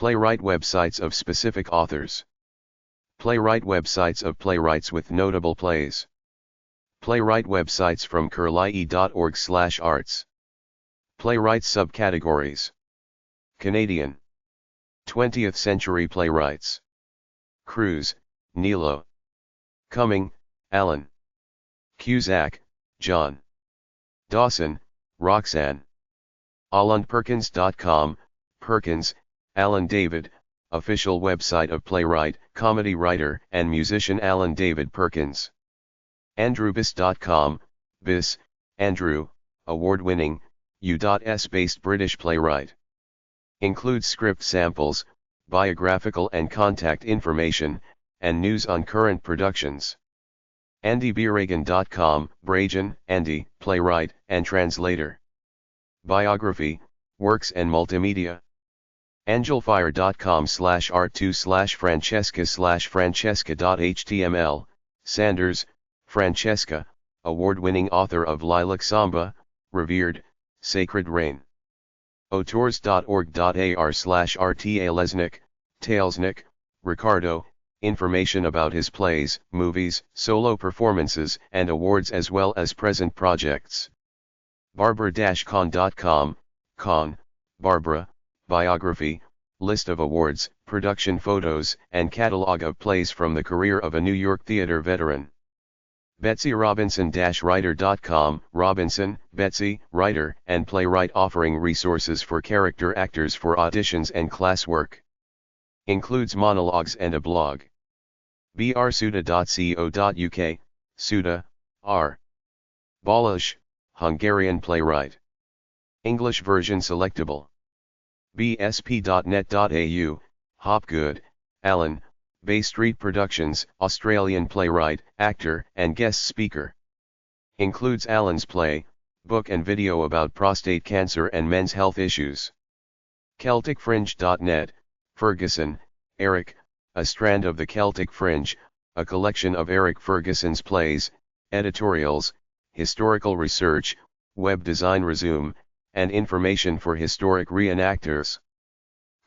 Playwright websites of specific authors. Playwright websites of playwrights with notable plays. Playwright websites from curlie.org/arts. Playwrights subcategories. Canadian. 20th century playwrights. Cruz, Nilo. Cumming, Alan. Cusack, John. Dawson, Roxanne. AlanPerkins.com, Perkins, Alan David, official website of playwright, comedy writer and musician Alan David Perkins. AndrewBiss.com, Biss, Andrew, award-winning, U.S.-based British playwright. Includes script samples, biographical and contact information, and news on current productions. AndyBeregan.com, Brajan, Andy, playwright and translator. Biography, works and multimedia. Angelfire.com/art2/Francesca/Francesca.html, Sanders, Francesca, award-winning author of Lilac Samba, Revered, Sacred Rain. Auteurs.org.ar/RTA Talesnik, Ricardo, information about his plays, movies, solo performances and awards as well as present projects. Barbara-Kahn.com, Kahn, Barbara, biography, list of awards, production photos and catalog of plays from the career of a New York theater veteran. BetsyRobinson-writer.com, Robinson, Betsy, writer and playwright offering resources for character actors for auditions and classwork. Includes monologues and a blog. brsuda.co.uk, Suda, R. Balázs, Hungarian playwright. English version selectable. bsp.net.au, Hopgood, Alan, Bay Street Productions, Australian playwright, actor and guest speaker. Includes Alan's play, book and video about prostate cancer and men's health issues. CelticFringe.net, Ferguson, Eric, A Strand of the Celtic Fringe, a collection of Eric Ferguson's plays, editorials, historical research, web design resume, and information for historic reenactors.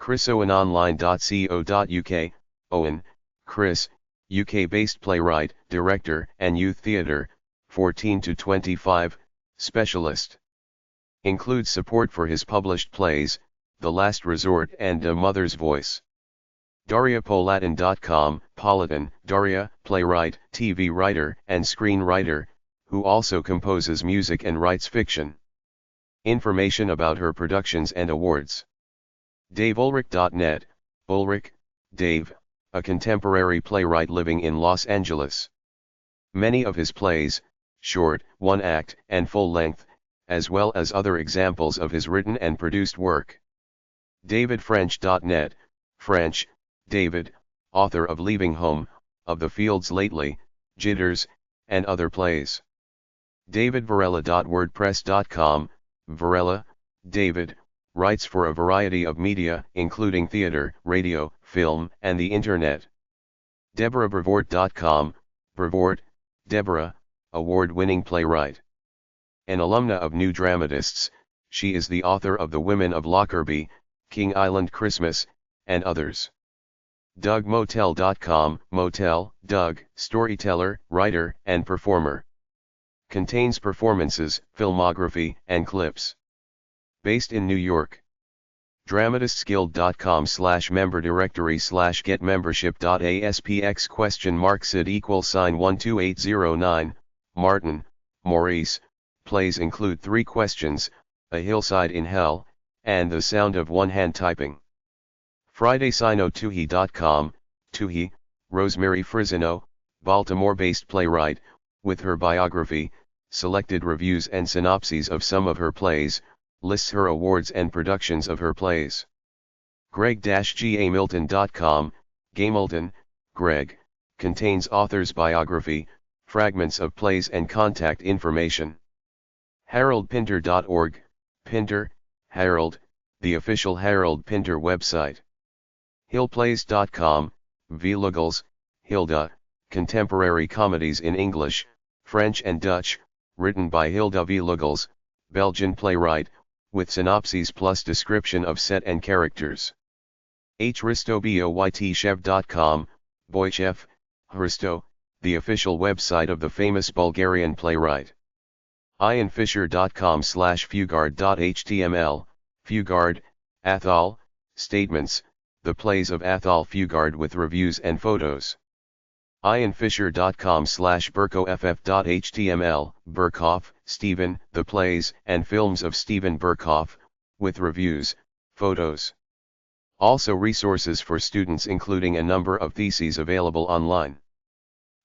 ChrisOwenOnline.co.uk, Owen, Chris, UK-based playwright, director and youth theatre, 14 to 25, specialist. Includes support for his published plays, The Last Resort and A Mother's Voice. DariaPolatin.com, Politan, Daria, playwright, TV writer and screenwriter, who also composes music and writes fiction. Information about her productions and awards. DaveUlrich.net, Ulrich, Dave, a contemporary playwright living in Los Angeles. Many of his plays, short, one-act and full-length, as well as other examples of his written and produced work. DavidFrench.net, French, David, author of Leaving Home, Of the Fields Lately, Jitters, and other plays. DavidVarela.wordpress.com, Varela, David, writes for a variety of media including theater, radio, film, and the internet. DeborahBrevoort.com, Brevoort, Deborah, award-winning playwright. An alumna of New Dramatists, she is the author of The Women of Lockerbie, King Island Christmas, and others. DougMotel.com, Motel, Doug, storyteller, writer, and performer. Contains performances, filmography, and clips. Based in New York. Dramatists.Guild.com/member directory/get membership.aspx $SID=12809, Martin, Maurice, plays include 3 questions, A Hillside in Hell, and The Sound of One Hand Typing. FridaySinoTuhi.com, Tuhi, Rosemary Frizino, Baltimore-based playwright, with her biography, selected reviews and synopses of some of her plays, lists her awards and productions of her plays. Greg-Gamilton.com, Gamilton, Greg, contains author's biography, fragments of plays and contact information. HaroldPinter.org, Pinter, Harold, the official Harold Pinter website. Hillplays.com, Vlugels, Hilda, contemporary comedies in English, French and Dutch, written by Hilda Vlugels, Belgian playwright, with synopses plus description of set and characters. hristoboytchev.com, Boychev, Hristo, the official website of the famous Bulgarian playwright. ianfisher.com/fugard.html, Fugard, Athol, Statements, the plays of Athol Fugard with reviews and photos. ianfisher.com/burkoff.html, Burkoff, Stephen, the plays and films of Stephen Burkoff, with reviews, photos. Also resources for students including a number of theses available online.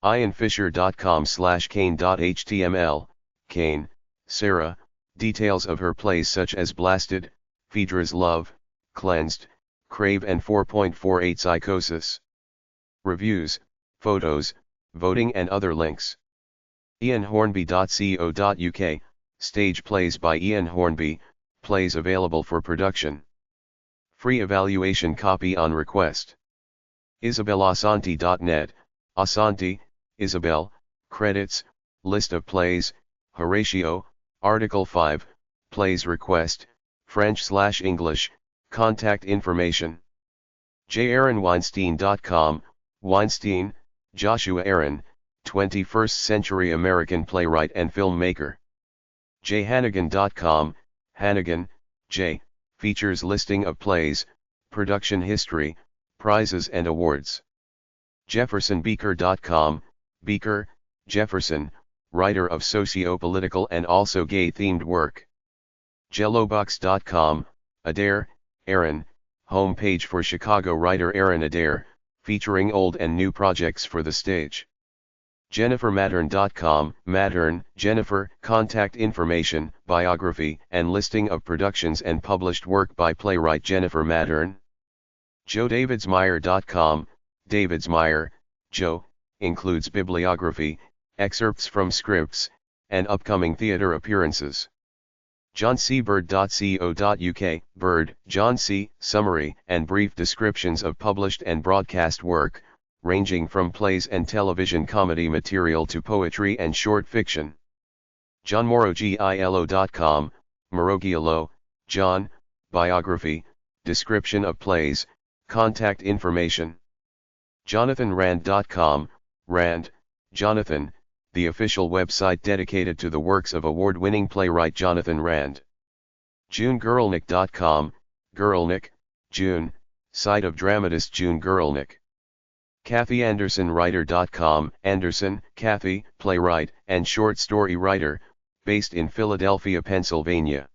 ianfisher.com/kane.html, Kane, Sarah, details of her plays such as Blasted, Phaedra's Love, Cleansed, Crave and 4.48 Psychosis. Reviews, photos, voting and other links. ianhornby.co.uk, stage plays by Ian Hornby, plays available for production. Free evaluation copy on request. isabelasanti.net, Asanti, Isabel, credits, list of plays, Horatio, Article 5, plays request, French/English, contact information. jaaronweinstein.com, Weinstein, Joshua Aaron, 21st century American playwright and filmmaker. jhannigan.com, Hannigan, J, features listing of plays, production history, prizes and awards. jeffersonbeaker.com, Beaker, Jefferson, writer of socio-political and also gay-themed work. jellobox.com, Adair, Aaron, homepage for Chicago writer Aaron Adair, featuring old and new projects for the stage. jennifermattern.com, Mattern, Jennifer, contact information, biography, and listing of productions and published work by playwright Jennifer Mattern. joedavidsmeyer.com, Davidsmeyer, Joe, includes bibliography, excerpts from scripts, and upcoming theater appearances. johncbird.co.uk, Bird, John C., summary and brief descriptions of published and broadcast work, ranging from plays and television comedy material to poetry and short fiction. johnmorogilo.com, Morogielo, John, biography, description of plays, contact information. jonathanrand.com, Rand, Jonathan, the official website dedicated to the works of award-winning playwright Jonathan Rand. JuneGurlnick.com, Gurlnick, June, site of dramatist June Gurlnick. KathyAndersonWriter.com, Anderson, Kathy, playwright and short story writer, based in Philadelphia, Pennsylvania.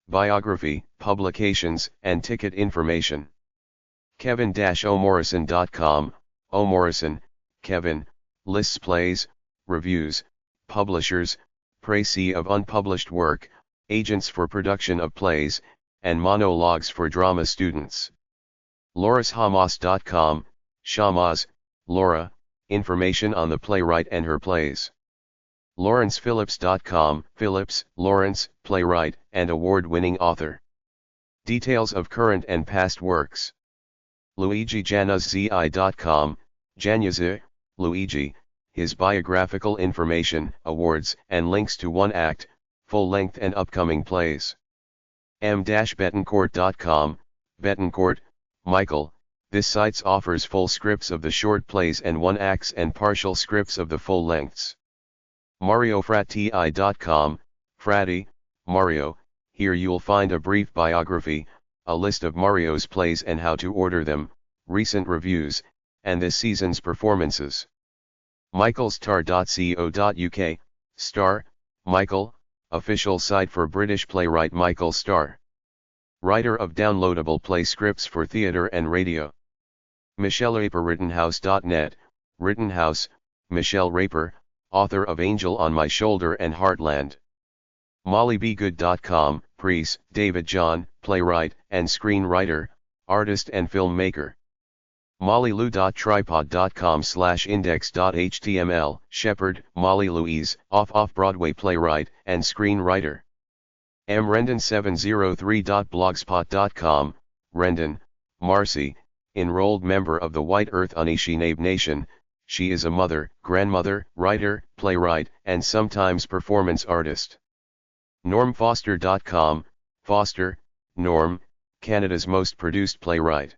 Biography, publications, and ticket information. Kevin-O'Morrison.com, O'Morrison, Kevin, lists plays, reviews, publishers, précis of unpublished work, agents for production of plays, and monologues for drama students. LaurasHamas.com, Shamas, Laura, information on the playwright and her plays. LawrencePhillips.com, Phillips, Lawrence, playwright and award-winning author. Details of current and past works. LuigiJanuzzi.com, Januzzi, Luigi, his biographical information, awards, and links to one-act, full-length and upcoming plays. m-betancourt.com, Betancourt, Michael, this site offers full scripts of the short plays and one-acts and partial scripts of the full-lengths. MarioFratti.com, Fratti, Mario, here you'll find a brief biography, a list of Mario's plays and how to order them, recent reviews, and this season's performances. michaelstar.co.uk, Star, Michael, official site for British playwright Michael Starr. Writer of downloadable play scripts for theatre and radio. Michelle Raper Rittenhouse.net, Rittenhouse, Michelle Raper, author of Angel on My Shoulder and Heartland. MollyBegood.com, Priest, David John, playwright and screenwriter, artist and filmmaker. mollylou.tripod.com/index.html, Shepherd, Molly Louise, off-Broadway playwright and screenwriter. mrendon703.blogspot.com, Rendon, Marcy, enrolled member of the White Earth Anishinaabe Nation. She is a mother, grandmother, writer, playwright, and sometimes performance artist. normfoster.com, Foster, Norm, Canada's most produced playwright.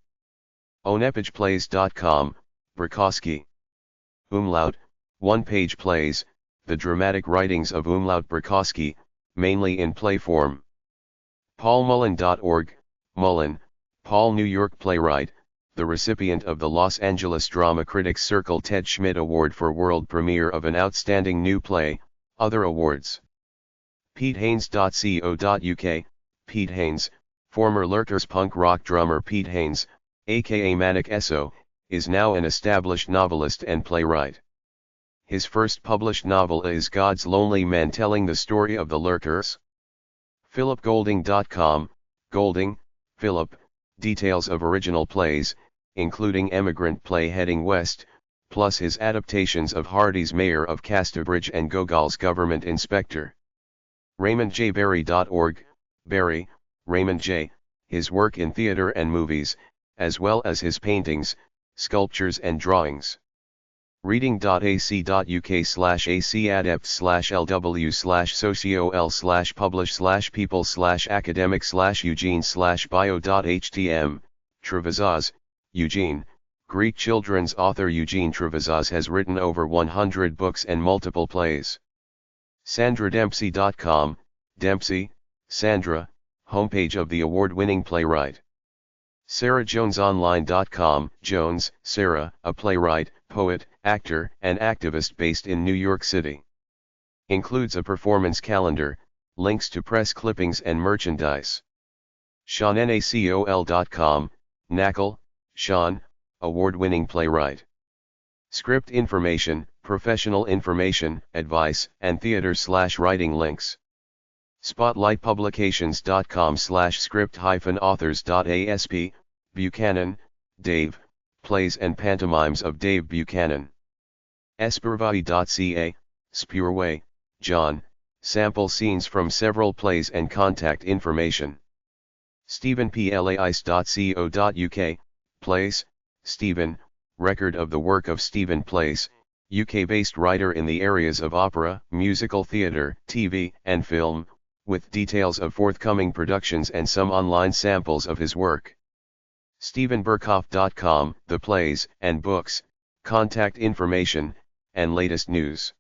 onepageplays.com, Bukowski. Umlaut, one-page plays, the dramatic writings of Umlaut Bukowski, mainly in play form. paulmullen.org, Mullen, Paul New York playwright, the recipient of the Los Angeles Drama Critics Circle Ted Schmidt Award for world premiere of an outstanding new play, other awards. PeteHaynes.co.uk, Pete Haynes, former Lurkers punk rock drummer Pete Haynes, aka Manic Esso, is now an established novelist and playwright. His first published novel is God's Lonely Man, telling the story of the Lurkers. PhilipGolding.com, Golding, Philip, details of original plays, including Emigrant Play Heading West, plus his adaptations of Hardy's Mayor of Casterbridge and Gogol's Government Inspector. RaymondJBarry.org, Barry, Raymond J., his work in theater and movies, as well as his paintings, sculptures and drawings. Reading.ac.uk/lw/publish/people/academic/eugene/bio.htm, Trevisan, Eugene, Greek children's author Eugene Trevisan has written over 100 books and multiple plays. SandraDempsey.com, Dempsey, Sandra, homepage of the award-winning playwright. SarahJonesOnline.com, Jones, Sarah, a playwright, poet, actor, and activist based in New York City. Includes a performance calendar, links to press clippings and merchandise. SeanNacol.com, Nacol, Sean, award-winning playwright. Script information, professional information, advice, and theater/writing links. Spotlightpublications.com/script-authors.asp, Buchanan, Dave, Plays and Pantomimes of Dave Buchanan. Spurvai.ca, Spurway, John, sample scenes from several plays and contact information. StephenPlais.co.uk, Plays, Stephen, record of the work of Stephen Place, UK-based writer in the areas of opera, musical theatre, TV, and film, with details of forthcoming productions and some online samples of his work. StephenBurkhoff.com, the plays and books, contact information, and latest news.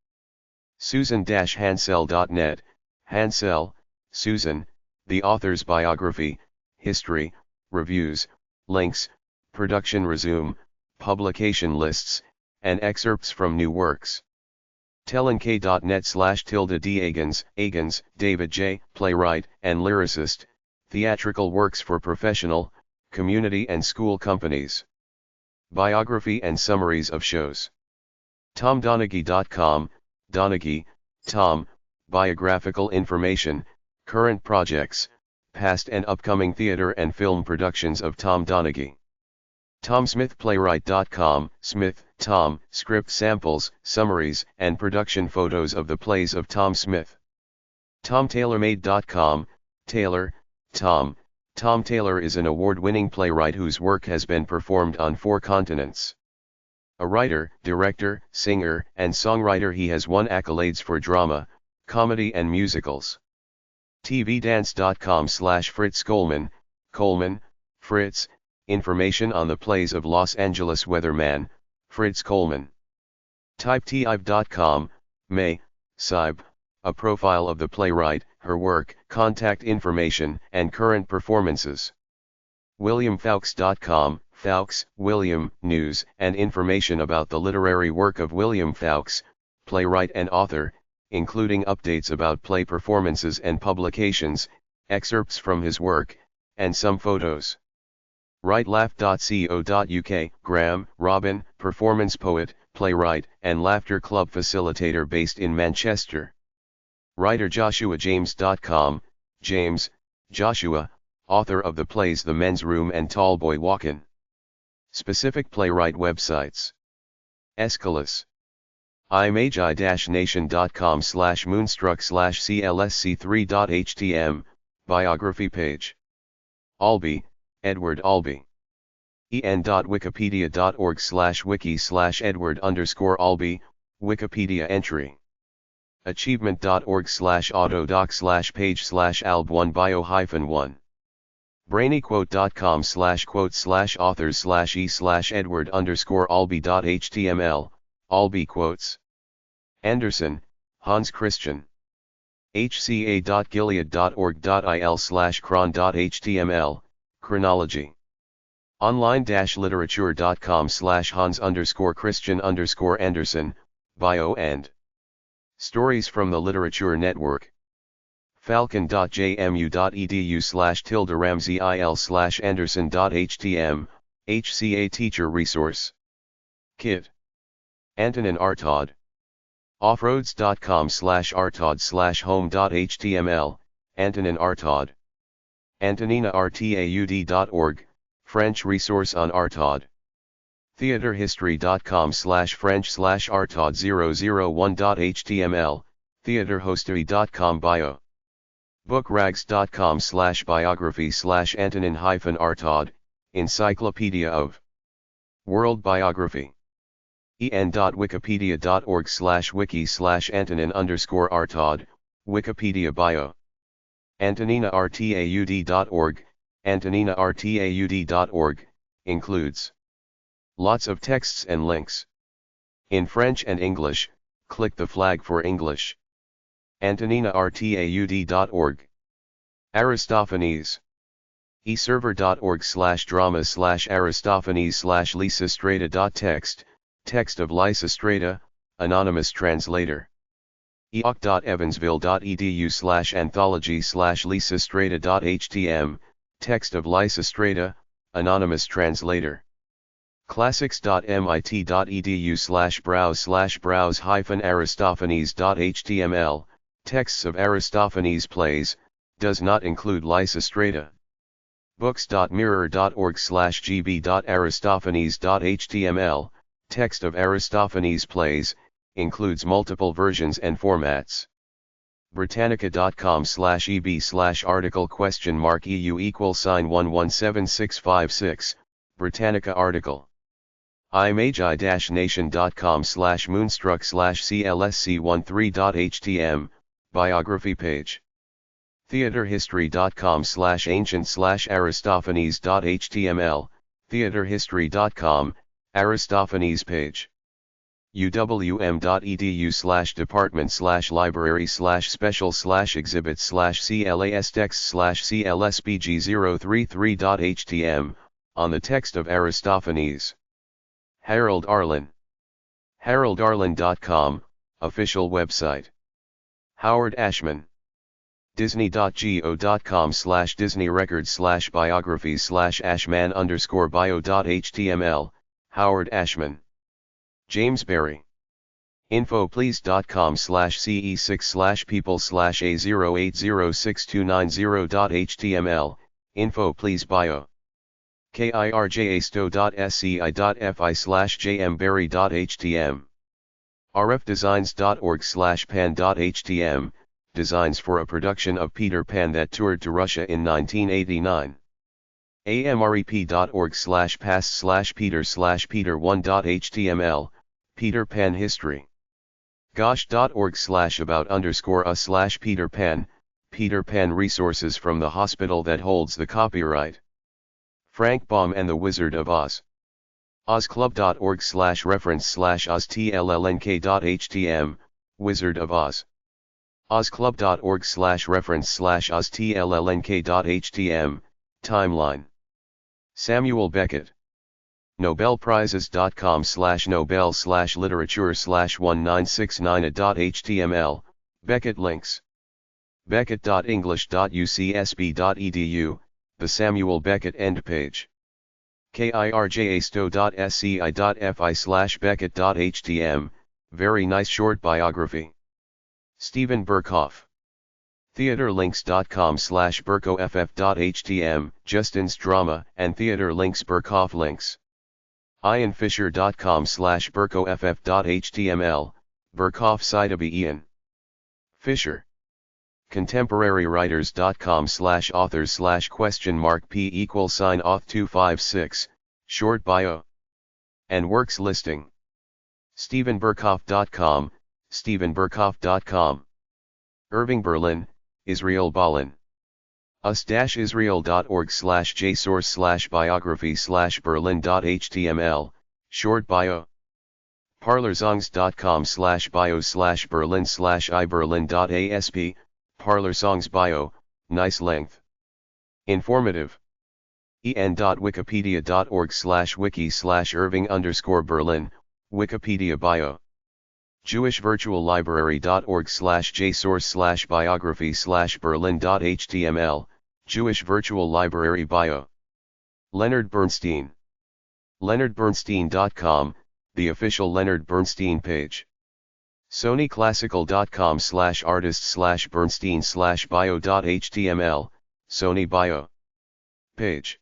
Susan-Hansel.net, Hansel, Susan, the author's biography, history, reviews, links, production resume, publication lists, and excerpts from new works. Tellenk.net/d Agans, David J., playwright and lyricist, theatrical works for professional, community and school companies. Biography and summaries of shows. TomDonaghy.com, Donaghy, Tom, biographical information, current projects, past and upcoming theater and film productions of Tom Donaghy. TomSmithPlaywright.com, Smith, Tom, script samples, summaries, and production photos of the plays of Tom Smith. TomTaylorMade.com, Taylor, Tom. Tom Taylor is an award-winning playwright whose work has been performed on 4 continents. A writer, director, singer, and songwriter, he has won accolades for drama, comedy and musicals. TVDance.com/Fritz Coleman, Coleman, Fritz, information on the plays of Los Angeles weatherman, Fritz Coleman. TypeTive.com, May, Sibe, a profile of the playwright, her work, contact information, and current performances. WilliamFoulkes.com, Foulkes, William, news and information about the literary work of William Foulkes, playwright and author, including updates about play performances and publications, excerpts from his work, and some photos. WriteLaugh.co.uk, Graham, Robin, performance poet, playwright, and laughter club facilitator based in Manchester. WriterJoshuaJames.com, James, Joshua, author of the plays The Men's Room and Tallboy Walkin'. Specific playwright websites. Aeschylus. imagi-nation.com/moonstruck/clsc3.htm, biography page. Albee, Edward Albee. en.wikipedia.org/wiki/Edward_Albee, Wikipedia entry. Achievement.org/autodoc/page/alb1bio-1 brainyquote.com/quote/authors/e/edward_albee.html, Albee quotes. Anderson, Hans Christian. hca.gilead.org.il/cron.html, chronology. online-literature.com/Hans_Christian_Anderson, bio and stories from the Literature Network. falcon.jmu.edu/ramseyil/anderson.htm, HCA Teacher Resource. Kit. Antonin Artaud. offroads.com/artaud/home.html, Antonin Artaud. AntoninArtaud.org, French resource on Artaud. theaterhistory.com/French/Artaud001.html, theaterhistory.com bio. bookrags.com/biography/Antonin-Artaud, Encyclopedia of World Biography. en.wikipedia.org/wiki/Antonin_Artaud, Wikipedia bio. AntoninArtaud.org, AntoninArtaud.org, includes lots of texts and links. In French and English, click the flag for English. AntoninArtaud.org. Aristophanes. eserver.org/drama/Aristophanes/Lysistrata.txt, text of Lysistrata, anonymous translator. eoc.evansville.edu/anthology/Lysistrata.htm, text of Lysistrata, anonymous translator. classics.mit.edu/browse/aristophanes.html, texts of Aristophanes plays, does not include Lysistrata. books.mirror.org/gb.aristophanes.html, text of Aristophanes plays, includes multiple versions and formats. Britannica.com/eb/article?EU=117656, Britannica article. imagi-nation.com/moonstruck/clsc13.htm, biography page. theaterhistory.com/ancient/aristophanes.html, theaterhistory.com, Aristophanes page. uwm.edu/department/library/special/exhibits/clstext/clsbg033.htm, on the text of Aristophanes. Harold Arlen. haroldArlen.com, official website. Howard Ashman. disney.go.com/disney-records/biographies/ashman_bio.html, Howard Ashman. James Berry. infoplease.com/ce6/people/a0806290.html, infoplease bio. kirjasto.sci.fi/jmberry.htm. rfdesigns.org/pan.htm, designs for a production of Peter Pan that toured to Russia in 1989. amrep.org/past/peter/peter1.html, Peter Pan history. gosh.org/about_us/Peter Pan, Peter Pan resources from the hospital that holds the copyright. Frank Baum and the Wizard of Oz. ozclub.org/reference/oztllnk.htm, Wizard of Oz. ozclub.org/reference/oztllnk.htm, timeline. Samuel Beckett. nobel-prizes.com/nobel/literature/1969.html, Beckett links. beckett.english.ucsb.edu, the Samuel Beckett end page. kirjasto.sci.fi/beckett.htm, very nice short biography. Stephen Burkhoff. theaterlinks.com/burkoff.htm, Justin's drama and theater links Burkhoff links. ianfisher.com/burkoff.html, Burkhoff Sitabi Ian Fisher. contemporarywriters.com/authors/?p=auth256, short bio and works listing. stephenburkhoff.com, stephenburkhoff.com. Irving Berlin, Israel Balin. us-israel.org/jsource/biography/berlin.html, short bio. parlersongs.com/bio/berlin/iberlin.asp, parlersongs bio, nice length. Informative. en.wikipedia.org/wiki/Irving_Berlin, Wikipedia bio. jewishvirtuallibrary.org/jsource/biography/berlin.html, Jewish Virtual Library bio. Leonard Bernstein. leonardbernstein.com, the official Leonard Bernstein page. sonyclassical.com/artist/bernstein/bio.html, Sony bio. Page.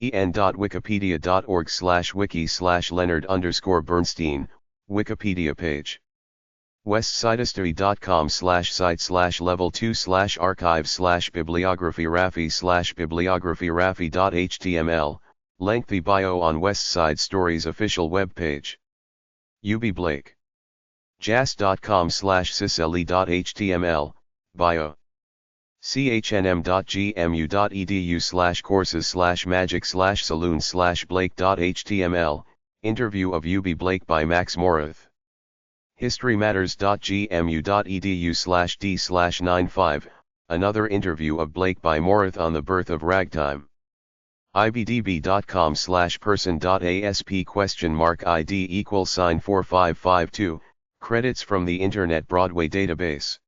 en.wikipedia.org/wiki/Leonard_Bernstein, Wikipedia page. westsidehistory.com/site/level2/archive/bibliography/rafi/bibliography-rafi.html, lengthy bio on West Side Stories official web page. UB Blake. jas.com/sisle.html, bio. chnm.gmu.edu/courses/magic/saloon/blake.html, interview of UB Blake by Max Morath. historymatters.gmu.edu/d/95, another interview of Blake by Morath on the birth of ragtime. ibdb.com/person.asp?ID =4552, credits from the Internet Broadway database.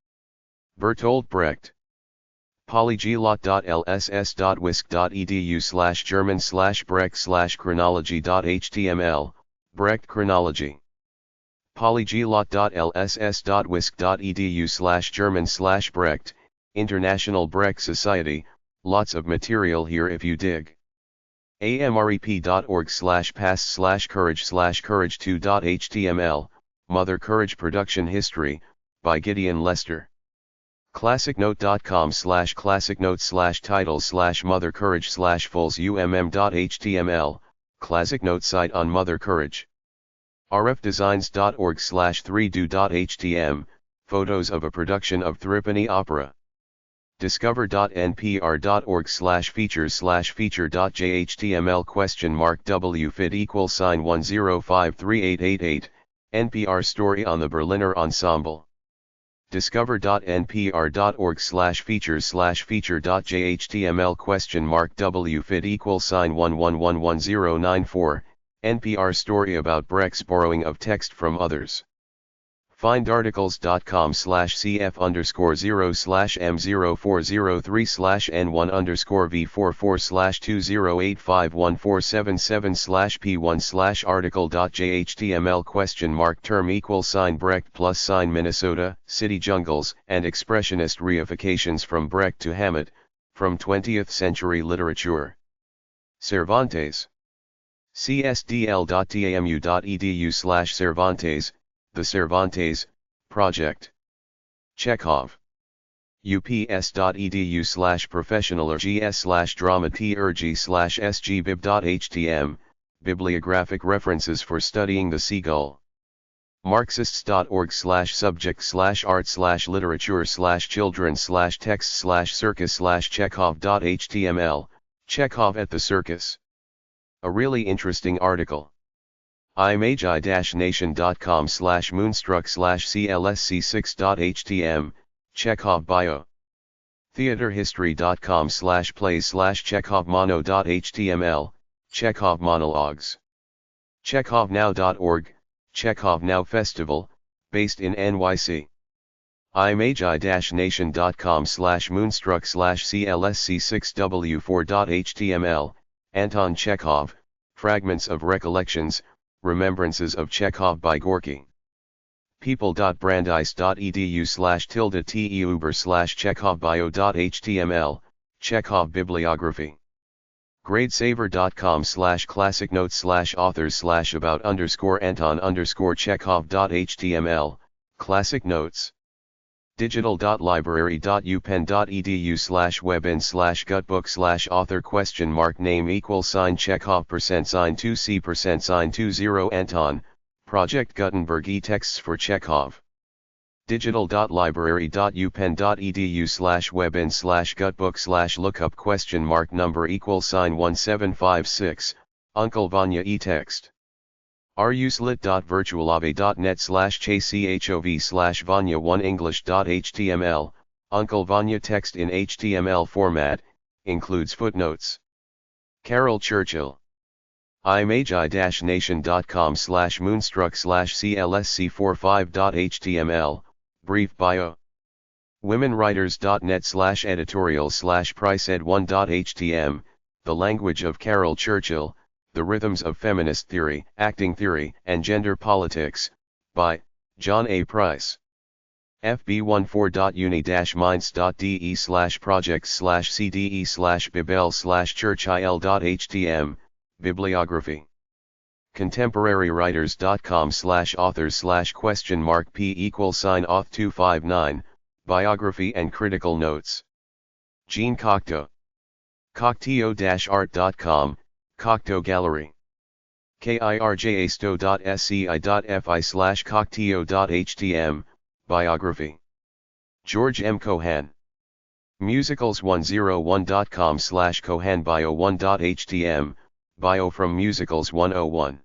Bertolt Brecht. polyglot.lss.wisk.edu/German/Brecht/chronology.html, Brecht chronology. polyglot.lss.wisk.edu/German/Brecht, International Brecht Society, lots of material here if you dig. amrep.org/past/courage/courage2.html, Mother Courage Production History, by Gideon Lester. classicnote.com/classicnotes/titles/Mother Courage/fulls-umm.html, classic note site on Mother Courage. rfdesigns.org/3do.htm, photos of a production of Threepenny Opera. discover.npr.org/features/feature.jhtml?wfid =10538888, NPR story on the Berliner Ensemble. discover.npr.org/features/feature.jhtml $wfid =11111094, NPR story about Brecht's borrowing of text from others. Find articles.com/cf_0/M0403/N1_V44/20851477/P1/article.jhtml term Brecht Minnesota, City Jungles, and expressionist reifications from Brecht to Hammett, from 20th century literature. Cervantes. csdl.tamu.edu/Cervantes, the Cervantes Project. Chekhov. ups.edu/professional/gs/drama-trg/sgbib.htm, bibliographic references for studying the seagull. Marxists.org/subject/art/literature/children/text/circus/chekhov.html, Chekhov at the circus. A really interesting article. imagi-nation.com/moonstruck/clsc6.htm, Chekhov bio. theaterhistory.com/plays/chekhovmono.html, Chekhov monologues. chekhovnow.org, Chekhov Now Festival, based in NYC. imagi-nation.com/moonstruck/clsc6w4.html, Anton Chekhov, Fragments of Recollections, Remembrances of Chekhov by Gorky. people.brandeis.edu/tilde/teuber/chekhovbio.html, Chekhov bibliography. gradesaver.com/classic-notes/about_Anton_Chekhov.html, classic notes. digital.library.upenn.edu/webin/gutbook/author?name=Chekhov %2C %20 Anton, Project Gutenberg e-texts for Chekhov. digital.library.upenn.edu/webin/gutbook/lookup?number =1756, Uncle Vanya e-text. ruslit.virtualave.net/chchov/vanya1english.html, Uncle Vanya text in HTML format, includes footnotes. Carol Churchill. imagi-nation.com/moonstruck/clsc45.html, brief bio. womenwriters.net/editorial/priceed1.htm, The Language of Carol Churchill, The Rhythms of Feminist Theory, Acting Theory, and Gender Politics, by John A. Price. fb14.uni-minds.de/projects/cde/bibel/churchil.htm, Bibliography. contemporarywriters.com/authors/?p=auth259, Biography and Critical Notes. Jean Cocteau. Cocteau-art.com, Cocteau Gallery. kirjasto.sci.fi/cocteau.htm, Biography. George M. Cohan. musicals101.com/cohanbio1.htm, Bio from Musicals 101.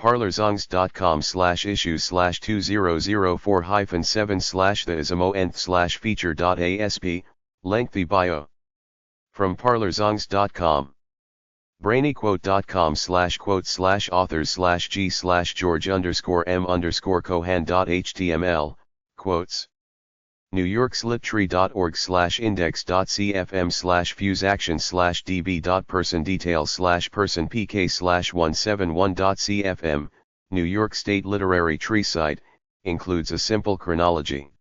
parlerzongs.com/issue/2004-7/theismo-nth/feature.asp, lengthy bio. From parlerzongs.com. brainyquote.com/quotes/authors/g/george_m_cohan.html, quotes. newyorkslittree.org/index.cfm/fuseaction/db.personDetails/person/pk/171.cfm, New York State Literary Tree site, includes a simple chronology.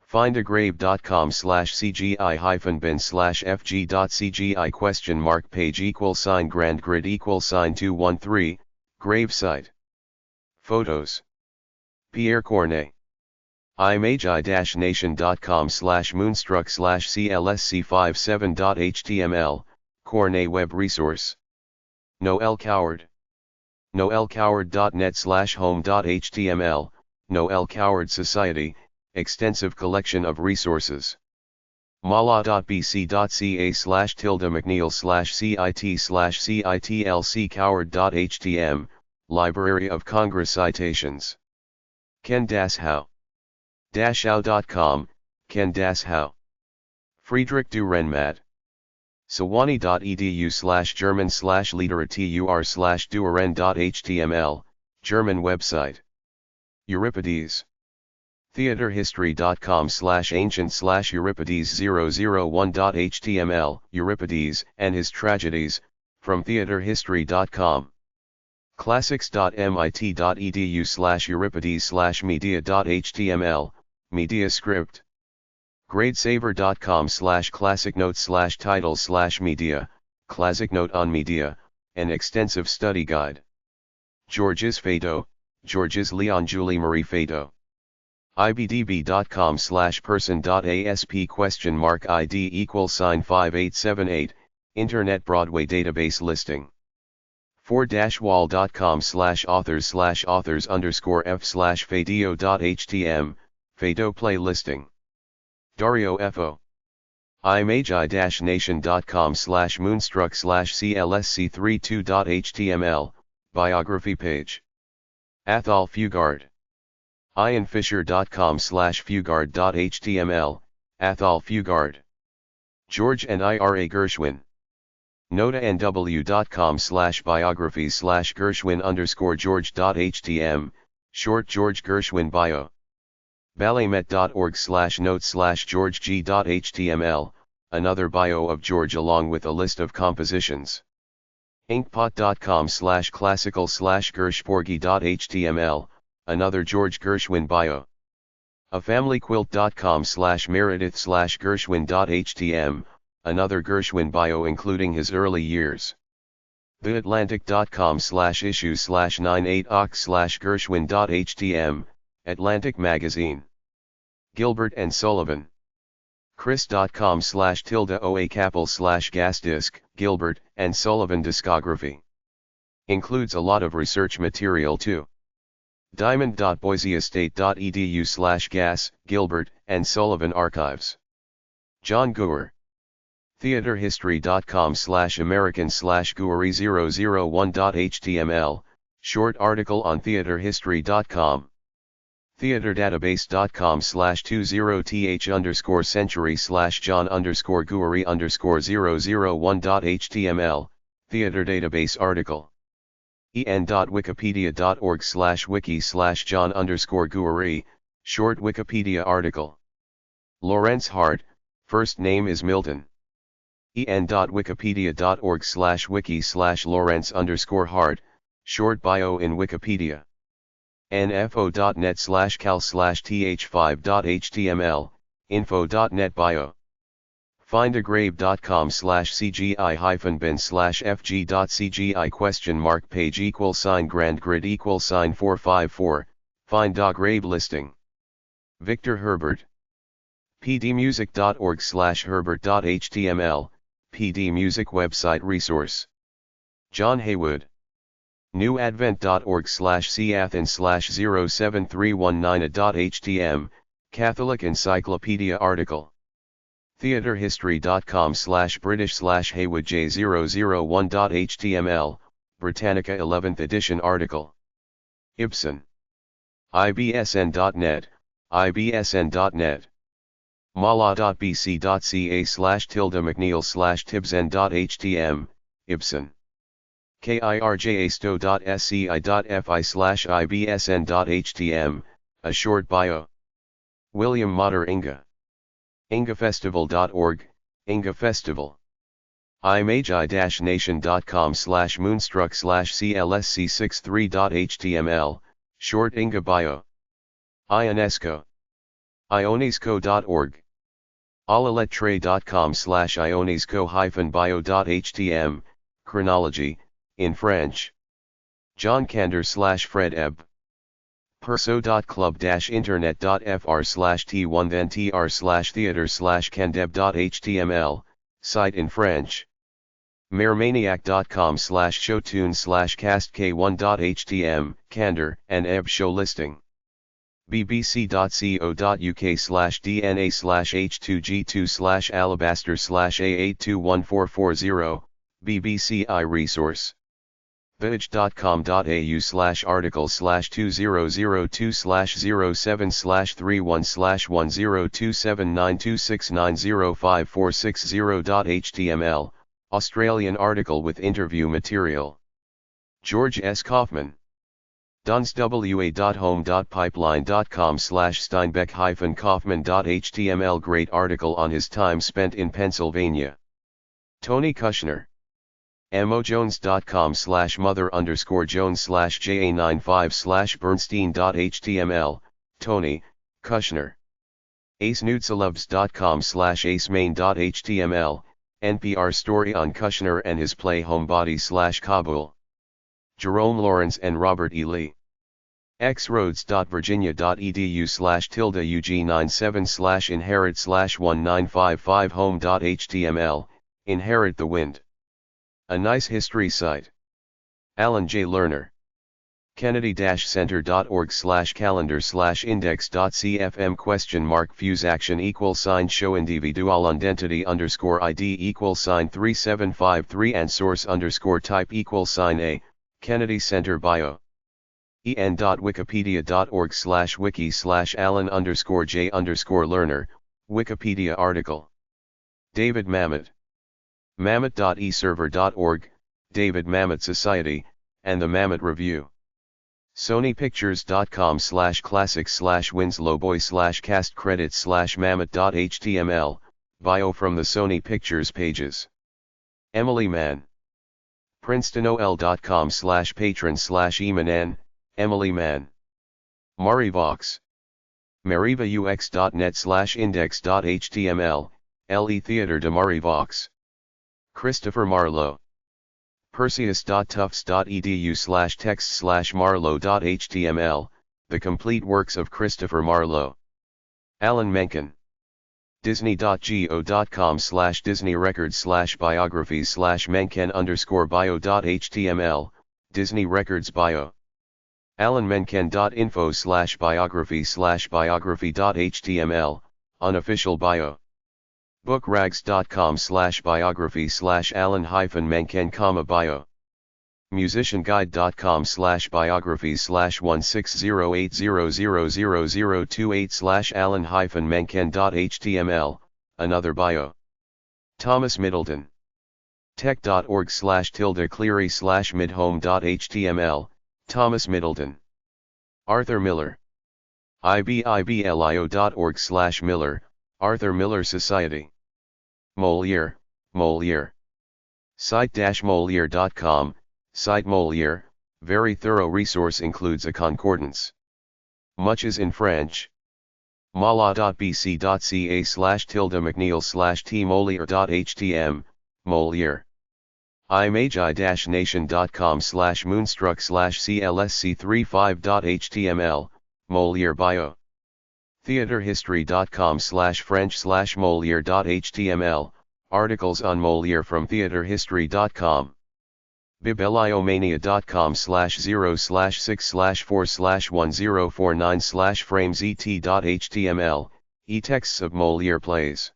findagrave.com/cgi-bin/fg.cgi page =grand grid =213, grave site. Photos. Pierre Cornet. imagi-nation.com/moonstruck/clsc57.html, Cornet web resource. Noel Coward. noelcoward.net/home.html, Noel Coward Society, extensive collection of resources. mala.bc.ca/tilde-mcneil/cit/citlc-coward.htm, Library of Congress citations. Ken Das How. -how.com, Ken Das How. Friedrich Dürrenmatt. sawani.edu/german/literatur/duren.html, German website. Euripides. theater-history.com/ancient/Euripides001.html, Euripides and His Tragedies, from theaterhistory.com. classics.mit.edu/euripides/media.html, media script. gradesaver.com/classicnotes/titles/media, classic note on media, an extensive study guide. Georges Feydeau, Georges Leon Julie Marie Feydeau. ibdb.com/person.asp?id=5878, Internet Broadway database listing. 4-wall.com/authors/authors_f/Feydeau.htm, Feydeau play listing. Dario Fo. imagi-nation.com/moonstruck/clsc32.html, biography page. Athol Fugard. ianfisher.com/fugard.html, Athol Fugard. George and Ira Gershwin. notaNW.com/biographies/Gershwin_George.htm, short George Gershwin bio. balletmet.org/notes/georgeg.html, another bio of George along with a list of compositions. inkpot.com/classical/Gershporgy.html, another George Gershwin bio. afamilyquilt.com/meredith/Gershwin.htm, another Gershwin bio including his early years. theatlantic.com/issue/98ox/Gershwin.htm, Atlantic Magazine. Gilbert and Sullivan. chris.com/oa-capel/gasdisc, Gilbert and Sullivan discography. Includes a lot of research material too. diamond.boiseestate.edu/gas, Gilbert, and Sullivan Archives. John Guer. theaterhistory.com/american/guery001.html, short article on theaterhistory.com. theaterdatabase.com/20th/John_Guery_001.html, theater database article. en.wikipedia.org/wiki/John_Guery, short Wikipedia article. Lawrence Hart, first name is Milton. en.wikipedia.org/wiki/Lawrence_Hart, short bio in Wikipedia. nfo.net/cal/th5.html, info.net bio. findagrave.com/cgi-bin/fg.cgi page =grand grid =454, find a grave listing. Victor Herbert. pdmusic.org/herbert.html, PD Music website resource. John Haywood. newathens/07319.htm, Catholic Encyclopedia article. theater-history.com/british/haywoodj001.html, Britannica 11th edition article. Ibsen. ibsn.net, ibsn.net. mala.bc.ca/McNeil/tibsn.htm, Ibsen. kirjasto.sci.fi/ibsn.htm, a short bio. William Motter Inga. ingafestival.org, Inga Festival. imagi-nation.com/moonstruck/clsc63.html, short Inga bio. Ionesco. ionesco.org. alalettre.com/ionesco-bio.htm, chronology, in French. John Kander/Fred Ebb. perso.club-internet.fr/t1then tr/theater/candeb.html, site in French. maremaniac.com/showtune/castk1.htm, Kander and Ebb show listing. bbc.co.uk/dna/h2g2/alabaster/a821440, BBC iResource. village.com.au/article/2002/07/31/102926905460.html, Australian article with interview material. George S. Kaufman. dunswa.home.pipeline.com/steinbeck-kaufman.html, great article on his time spent in Pennsylvania. Tony Kushner. mojones.com/mother_jones/ja95/bernstein.html, Tony, Kushner. acenoodsalubs.com/acemain.html, NPR story on Kushner and his play Homebody/Kabul. Jerome Lawrence and Robert E. Lee. xroads.virginia.edu/tilde-UG97/inherit/1955 home.html, Inherit the Wind. A nice history site. Alan J. Lerner. Kennedy-center.org/calendar/index.cfm ?fuseaction =show individual identity_ID =3753 and source_type =A, Kennedy Center bio. en.wikipedia.org/wiki/Alan_J_Lerner, Wikipedia article. David Mamet. Mamet.eserver.org, David Mamet Society, and the Mamet Review. sonypictures.com/classics/winslow boy/cast credits/mamet.html, bio from the Sony Pictures pages. Emily Mann. princetonol.com/patron/emanan, Emily Mann. Marivox. marivaux.net/index.html, Le Theatre de Marivox. Christopher Marlowe. perseus.tufts.edu/text/marlowe.html, the complete works of Christopher Marlowe. Alan Menken. disney.go.com/Disney Records/biographies/Menken_bio.html, Disney Records bio. alanmenken.info/biography/biography.html, unofficial bio. bookrags.com/biography/alan-menken, bio. musicianguide.com/biographies/160000028/alan-menken.html, another bio. Thomas Middleton. tech.org/Cleary/midhome.html, Thomas Middleton. Arthur Miller. ibiblio.org/Miller, Arthur Miller Society. Moliere, Moliere. Site-Moliere.com, Site Moliere, very thorough resource, includes a concordance. Much is in French. mala.bc.ca/McNeil/T-Moliere.htm, Moliere. imagi-nation.com/moonstruck/CLSC35.html, Moliere bio. theaterhistory.com/French/Moliere.html, articles on Moliere from theaterhistory.com. bibliomania.com/0/6/4/1049/framest.html, e-texts of Moliere plays.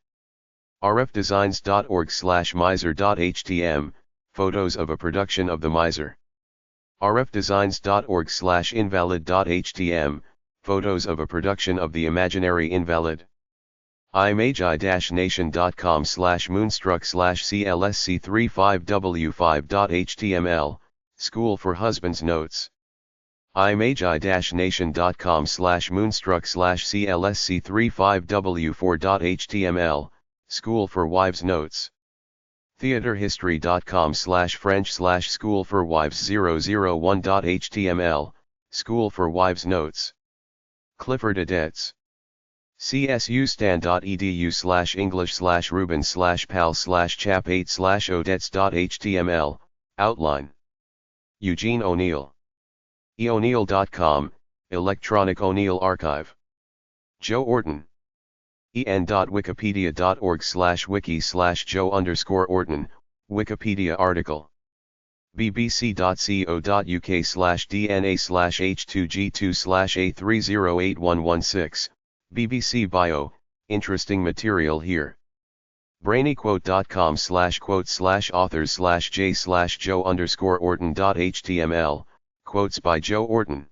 rfdesigns.org/miser.htm, photos of a production of The Miser. rfdesigns.org/invalid.htm, photos of a production of The Imaginary Invalid. imagi-nation.com/moonstruck/CLSC35w5.html, School for Husbands Notes. imagi-nation.com/moonstruck/CLSC35w4.html, School for Wives Notes. theaterhistory.com/French/School for Wives001.html, School for Wives Notes. Clifford Edets. csustan.edu/English/Ruben/Pal/Chap8/Odets.html, outline. Eugene O'Neill. eO'Neill.com, Electronic O'Neill Archive. Joe Orton. en.wikipedia.org/wiki/Joe_Orton, Wikipedia article. bbc.co.uk/dna/h2g2/a308116, BBC bio, interesting material here. brainyquote.com/quotes/authors/j/Joe_Orton.html, quotes by Joe Orton.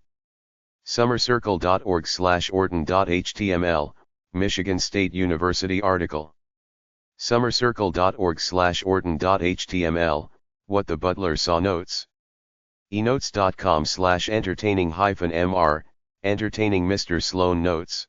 summercircle.org/orton.html, Michigan State University article. summercircle.org/orton.html, what the butler saw notes. enotes.com/entertaining-mr, entertaining Mr. Sloan notes.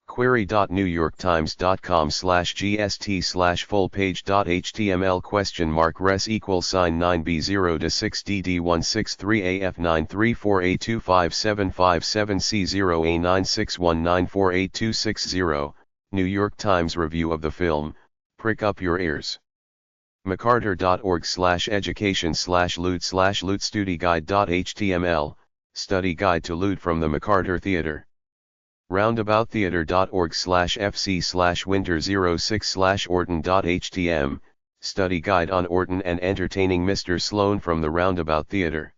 query.newyorktimes.com/gs/full-page.html?res=9b0-6d163af934825757c0a961948260, New York Times review of the film, Prick Up Your Ears. mccarter.org/education/loot/lootstudyguide.html, study guide to loot from the McCarter Theater. roundabouttheater.org/fc/winter06/orton.htm, study guide on Orton and entertaining Mr. Sloan from the Roundabout Theater.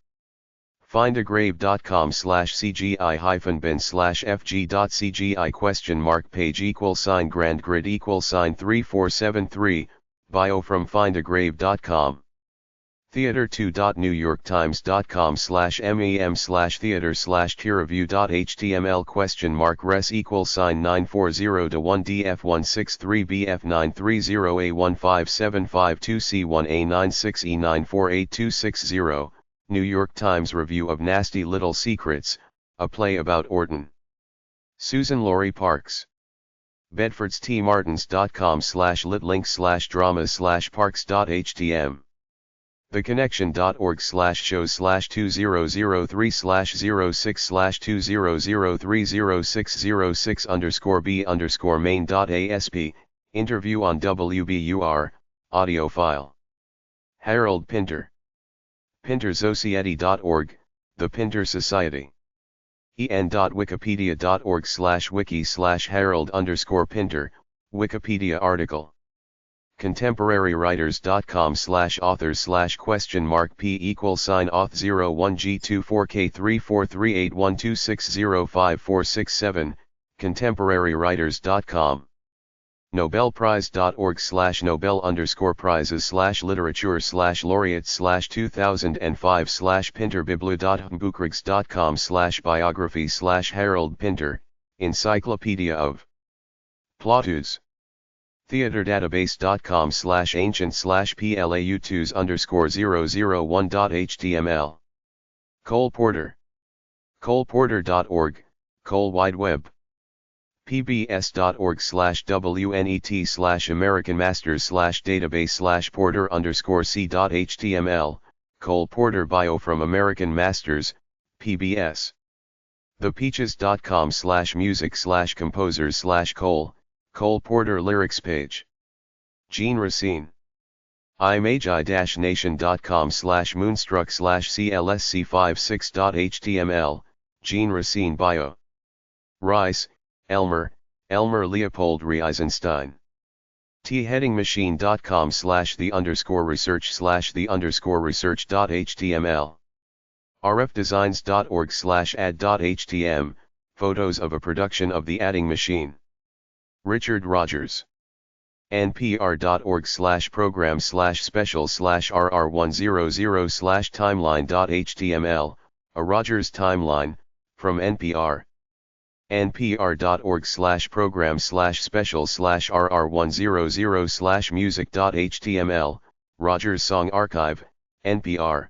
findagrave.com/cgi-bin/fg.cgi $page =grand grid $3473, bio from findagrave.com. theater2.newyorktimes.com/mem/theater/peerreview.html res $940-1DF163BF930A15752C1A96E9482660, New York Times review of Nasty Little Secrets, a play about Orton. Susan Laurie Parks. bedfordstmartins.com/litlink/dramas/parks.htm. theconnection.org/shows/2003/006/20030606_b_main.asp, interview on WBUR, audio file. Harold Pinter. pintersociety.org, The Pinter Society. en.wikipedia.org/wiki/Harold_Pinter, Wikipedia article. contemporarywriters.com/authors/?P=auth0 1G24K343812605467 contemporarywriters.com Nobel-Prize.org/Nobel_Prizes/literature/laureates/2005/pinterbiblio.bookrigs.com/biography/Harold Pinter Encyclopedia of Plautus theaterdatabase.com/ancient/PLAU2s_001.html Cole Porter coleporter.org Cole Wide Web pbs.org/wnet/american-masters/database/porter_c.html Cole Porter bio from American Masters, PBS thepeaches.com/music/composers/Cole Cole Porter lyrics page Gene Racine imagi-nation.com/moonstruck/clsc56.html Gene Racine bio Rice, Elmer Leopold Reisenstein theheading-machine.com/the_research/the_research.html rfdesigns.org/ad.htm photos of a production of the adding machine Richard Rogers npr.org/program/special/rr100/timeline.html a Rogers timeline from NPR npr.org/program/special/rr100/music.html Rogers Song Archive NPR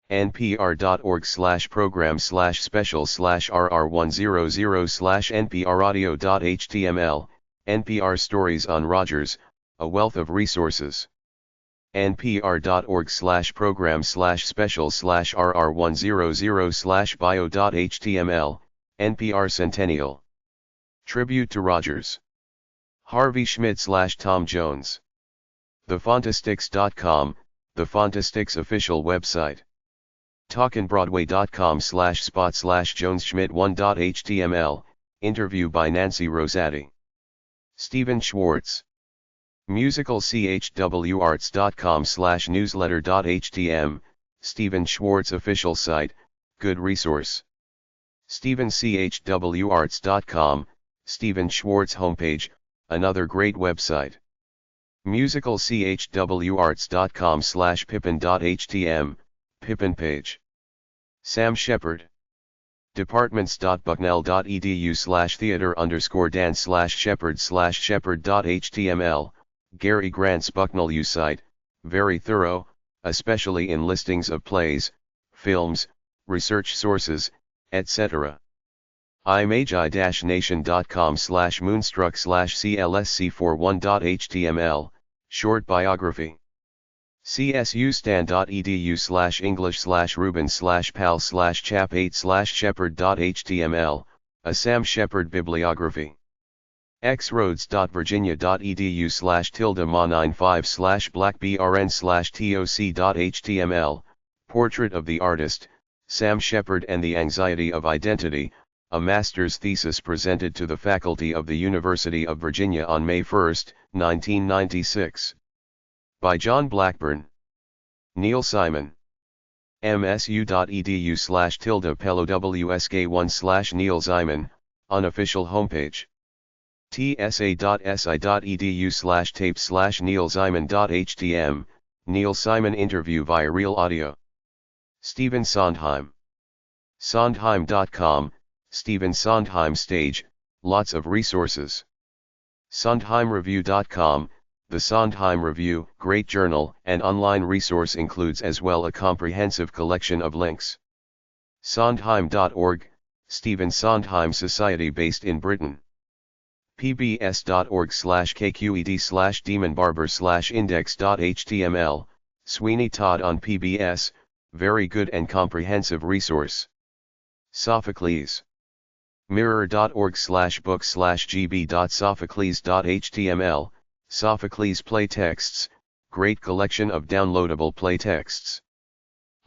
npr.org/program/special/rr100/npraudio.html NPR Stories on Rogers, a wealth of resources. npr.org/program/special/rr100/bio.html NPR Centennial. Tribute to Rogers. Harvey Schmidt/Tom Jones. TheFontastics.com, the Fontastics official website. talkinbroadway.com/spot/Jones-Schmidt1.html, interview by Nancy Rosati. Stephen Schwartz. musicalchwarts.com/newsletter.htm, Stephen Schwartz official site, good resource. StephenChwartz.com, Stephen Schwartz homepage, another great website. musicalchwarts.com/pippin.htm, Pippin page. Sam Shepard. departments.bucknell.edu/theater_dance/shepherd/shepherd.html, Gary Grant's Bucknell U site, very thorough, especially in listings of plays, films, research sources, etc. imagi-nation.com/moonstruck/clsc41.html, short biography. csustan.edu/english/ruben/pal/chap8/shepherd.html, a Sam Shepard bibliography. xroads.virginia.edu/tilde-ma95/blackbrn/toc.html, portrait of the artist, Sam Shepard and the Anxiety of Identity, a master's thesis presented to the faculty of the University of Virginia on May 1, 1996. By John Blackburn. Neil Simon. msu.edu/tilde-pelowsk1/Neil Simon, unofficial homepage. tsa.si.edu/tape/neilsimon.htm, Neil Simon interview via Real Audio. Stephen Sondheim. Sondheim.com, Stephen Sondheim stage, lots of resources. SondheimReview.com, the Sondheim Review, great journal and online resource includes as well a comprehensive collection of links. Sondheim.org, Stephen Sondheim Society based in Britain. pbs.org/kqed/demonbarber/index.html, Sweeney Todd on PBS, very good and comprehensive resource. Sophocles. mirror.org/book/gb.sophocles.html, Sophocles playtexts, great collection of downloadable playtexts.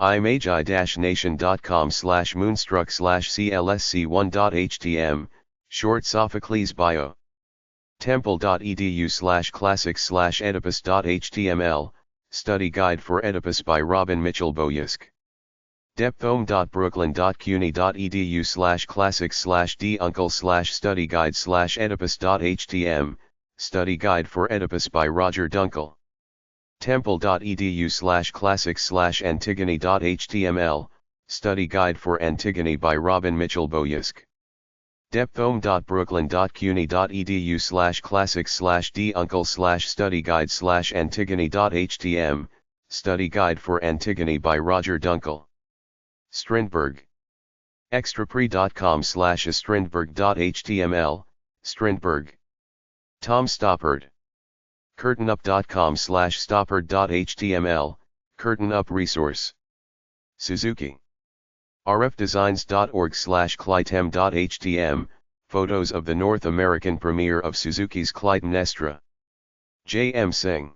imagi-nation.com/moonstruck/clsc1.htm, short Sophocles bio. temple.edu/classics/oedipus.html, Study Guide for Oedipus by Robin Mitchell Boyusk. depthome.brooklyn.cuny.edu/classics/dunkel/study guide/oedipus.htm, Study Guide for Oedipus by Roger Dunkel. temple.edu/classics/antigone.html, Study Guide for Antigone by Robin Mitchell Boyusk. depthome.brooklyn.cuny.edu/classics/dunkel/study guide/antigone.htm, Study Guide for Antigone by Roger Dunkel. Strindberg. extrapre.com/strindberg.html, Strindberg. Tom Stoppard. curtainup.com/stoppard.html, Curtain Up resource. Suzuki. rfdesigns.org/clytem.htm, photos of the North American premiere of Suzuki's Clytemnestra. J.M. Singh.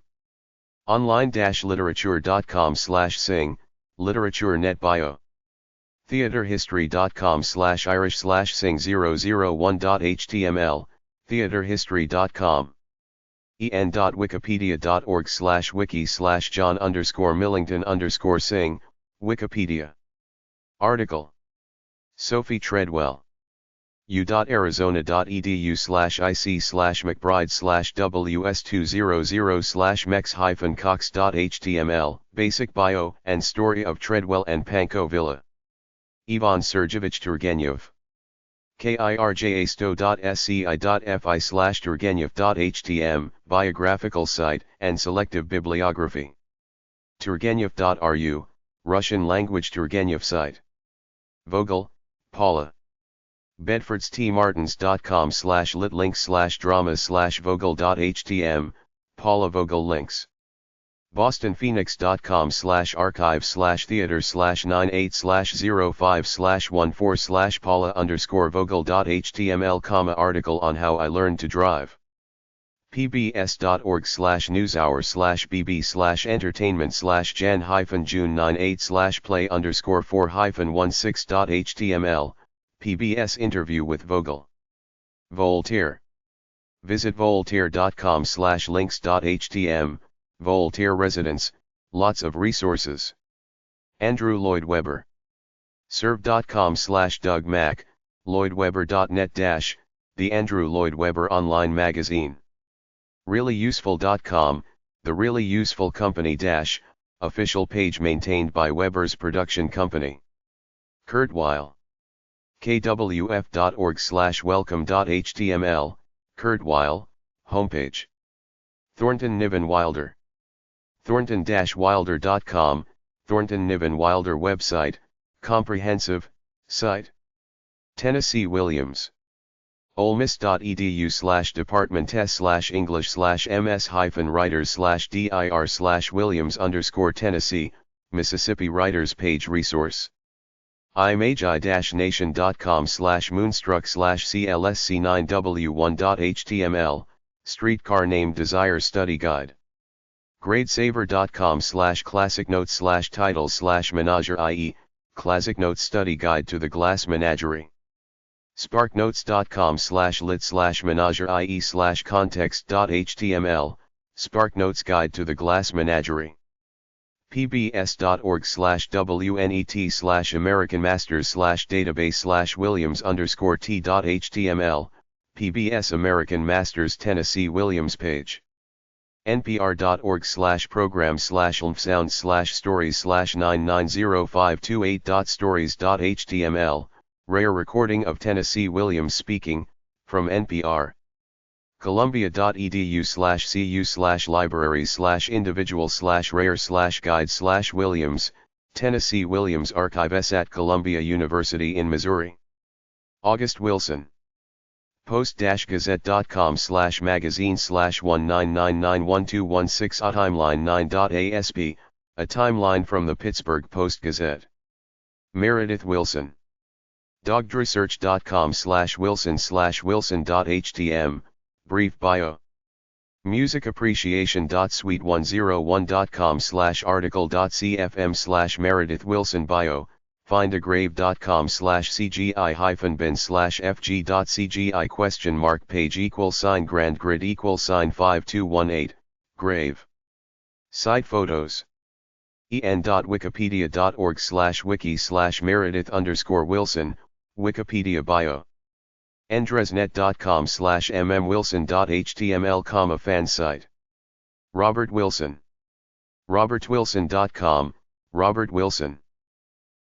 online-literature.com/sing, literature net bio. theaterhistory.com/irish/sing001.html, theaterhistory.com. en.wikipedia.org/wiki/John_Millington_Sing, Wikipedia. Article. Sophie Treadwell. u.arizona.edu/ic/mcbride/ws200/mex-cox.html, basic bio and story of Treadwell and Panko Villa. Ivan Sergeyevich Turgenev. kirjasto.sci.fi/turgenev.htm, biographical site and selective bibliography. Turgenev.ru, Russian language Turgenev site. Vogel, Paula. bedfordstmartins.com/litlinks/drama/vogel.htm, Paula Vogel links. bostonphoenix.com/archive/98/05/14/Paula_Vogel.html, article on how I learned to drive. pbs.org/newshour/bb/entertainment/jan-june 98/play_4-16.html, PBS interview with Vogel. Voltaire. Visit voltaire.com/links.htm, Voltaire residence, lots of resources. Andrew Lloyd Webber. serve.com/Doug Mack, lloydwebber.net- The Andrew Lloyd Webber Online Magazine. reallyuseful.com, the Really Useful Company - official page maintained by Webber's production company. Kurzweil. kwf.org/welcome.html, Kurzweil, homepage. Thornton Niven Wilder. Thornton-Wilder.com, Thornton Niven Wilder website, comprehensive, site. Tennessee Williams. olemiss.edu/department/ms-writers/dir/Williams_Tennessee, Mississippi Writers page resource. imagi-nation.com/moonstruck/clsc9w1.html, streetcar name desire study guide. gradesaver.com/classicnotes/titles/menagerie, classic notes study guide to the Glass Menagerie. sparknotes.com/lit/menagerie/context.html, SparkNotes guide to the Glass Menagerie. pbs.org/wnet/American Masters/database/Williams_t.html, PBS American Masters Tennessee Williams page. npr.org/program/sounds/stories/9905228.stories.html, rare recording of Tennessee Williams speaking, from NPR. columbia.edu/cu/libraries/individual/rare/guide/Williams, Tennessee Williams Archives at Columbia University in Missouri. August Wilson. post-gazette.com/magazine/199912116 timeline 9.asp, a timeline from the Pittsburgh Post-Gazette. Meredith Wilson. dogdresearch.com/wilson/wilson.htm, brief bio. musicappreciation.suite101.com/article.cfm/Meredith Wilson bio, findagrave.com/cgi-bin/fg.cgi page =grand grid =5218, grave. Site photos. en.wikipedia.org/wiki/Meredith_Wilson, Wikipedia bio. endresnet.com/mmwilson.html, fan site. Robert Wilson. robertwilson.com, Robert Wilson.